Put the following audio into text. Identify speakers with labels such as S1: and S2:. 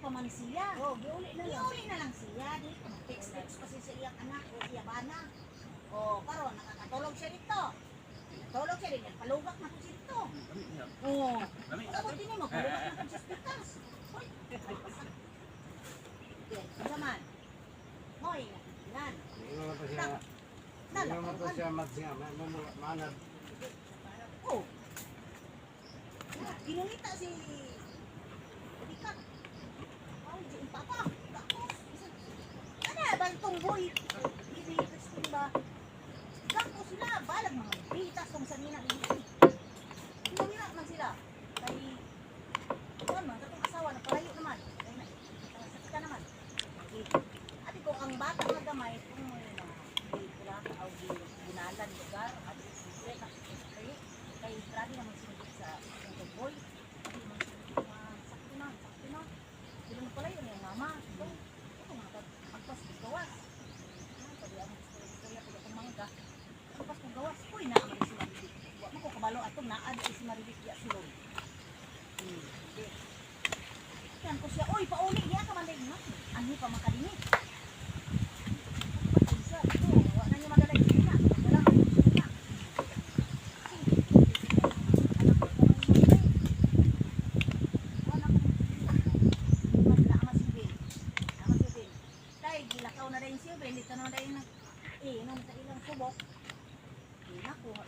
S1: pa man siya.
S2: Oh, giuli na lang.
S1: Iuli na lang siya. Di ko text pa siya sa iyang anak o iya bana. O, karon nakakatulog siya dito. Natulog siya din. Palugak na ko siya dito. Oo. Ako din mo, palugak na ko siya dito. Hoy. Okay, naman. Moy, nan.
S3: Hindi naman pa siya magsiya. Manad.
S1: Oh. Ginunita si Dika. Oh, si Papa. Ako. Ano ba itong boy? Hindi Christine ba? Gako sila. Balag mga bitas kung saan nila. Hinawira man sila. Kay ano man, katong asawa na palayo naman. Kay sakit ka naman. Ati ko ang bata nga gamay kung pula o ginalan lugar at siyempre na kay grabe naman sinigit sa itong boy. Ati man sakto na. Sila na pala yun yung mama. Ito mga agpas ng gawas. Sabi ang istorya ko itong mangga. Agpas ng gawas. Uy, naamari si Marilit. Huwag mo ko kabalo atong naadi si Marilit ya silong. Yan ko siya. Uy, pauli niya ka man din. Ano pa makadinig? Gilakaw na rin siya, hindi ka na rin inom sa ilang subok. Nakuha